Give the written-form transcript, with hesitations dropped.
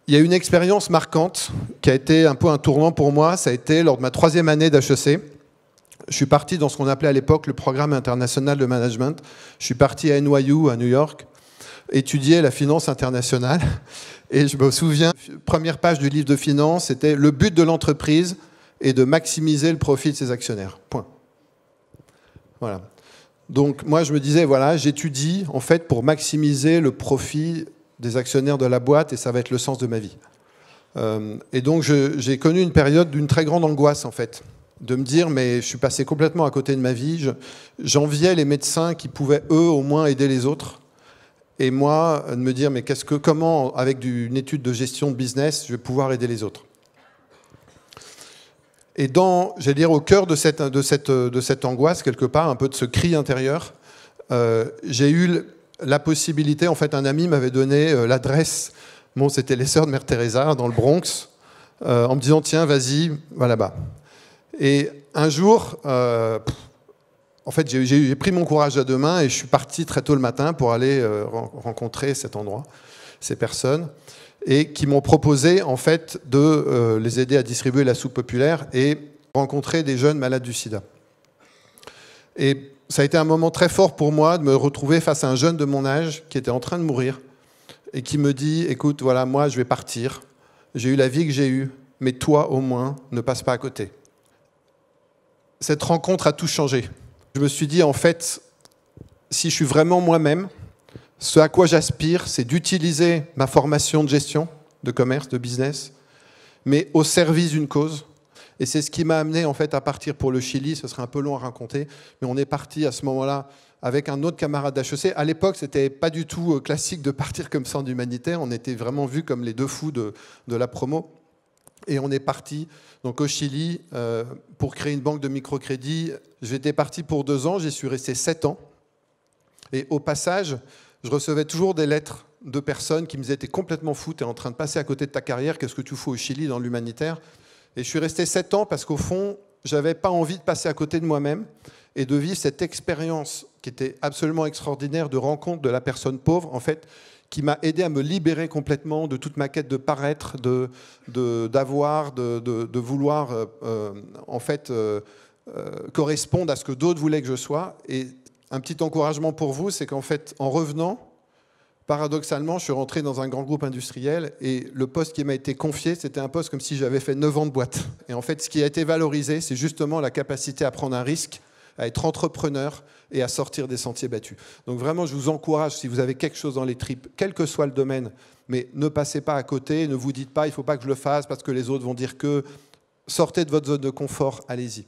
Il y a une expérience marquante qui a été un peu un tournant pour moi. Ça a été lors de ma 3e année d'HEC. Je suis parti dans ce qu'on appelait à l'époque le programme international de management. Je suis parti à NYU, à New York, étudier la finance internationale. Et je me souviens, première page du livre de finance, c'était le but de l'entreprise est de maximiser le profit de ses actionnaires. Point. Voilà. Donc moi je me disais, voilà, j'étudie en fait pour maximiser le profit des actionnaires de la boîte et ça va être le sens de ma vie. Et donc j'ai connu une période d'une très grande angoisse en fait, de me dire mais je suis passé complètement à côté de ma vie, j'enviais les médecins qui pouvaient eux au moins aider les autres et moi de me dire mais comment avec une étude de gestion de business je vais pouvoir aider les autres. Et j'allais dire au cœur de cette angoisse quelque part, un peu de ce cri intérieur, j'ai eu la possibilité, en fait, un ami m'avait donné l'adresse, bon, c'était les sœurs de Mère Teresa, dans le Bronx, en me disant, tiens, vas-y, va là-bas. Et un jour, en fait, j'ai pris mon courage à deux mains et je suis parti très tôt le matin pour aller rencontrer cet endroit, ces personnes, et qui m'ont proposé, en fait, de les aider à distribuer la soupe populaire et rencontrer des jeunes malades du sida. Et ça a été un moment très fort pour moi de me retrouver face à un jeune de mon âge qui était en train de mourir et qui me dit « Écoute, voilà, moi, je vais partir. J'ai eu la vie que j'ai eue, mais toi, au moins, ne passe pas à côté. » Cette rencontre a tout changé. Je me suis dit, en fait, si je suis vraiment moi-même, ce à quoi j'aspire, c'est d'utiliser ma formation de gestion, de commerce, de business, mais au service d'une cause. Et c'est ce qui m'a amené en fait à partir pour le Chili. Ce serait un peu long à raconter, mais on est parti à ce moment-là avec un autre camarade d'HEC. À l'époque, c'était pas du tout classique de partir comme ça en humanitaire. On était vraiment vus comme les deux fous de la promo. Et on est parti donc au Chili pour créer une banque de microcrédit. J'étais parti pour 2 ans. J'y suis resté 7 ans. Et au passage, je recevais toujours des lettres de personnes qui me disaient « T'es complètement fou, t'es en train de passer à côté de ta carrière. Qu'est-ce que tu fous au Chili dans l'humanitaire ?» Et je suis resté 7 ans parce qu'au fond, je n'avais pas envie de passer à côté de moi-même et de vivre cette expérience qui était absolument extraordinaire de rencontre de la personne pauvre, en fait, qui m'a aidé à me libérer complètement de toute ma quête de paraître, de vouloir en fait, correspondre à ce que d'autres voulaient que je sois. Et un petit encouragement pour vous, c'est qu'en fait, en revenant, paradoxalement, je suis rentré dans un grand groupe industriel et le poste qui m'a été confié, c'était un poste comme si j'avais fait 9 ans de boîte. Et en fait, ce qui a été valorisé, c'est justement la capacité à prendre un risque, à être entrepreneur et à sortir des sentiers battus. Donc vraiment, je vous encourage, si vous avez quelque chose dans les tripes, quel que soit le domaine, mais ne passez pas à côté, ne vous dites pas, il ne faut pas que je le fasse parce que les autres vont dire que. Sortez de votre zone de confort, allez-y.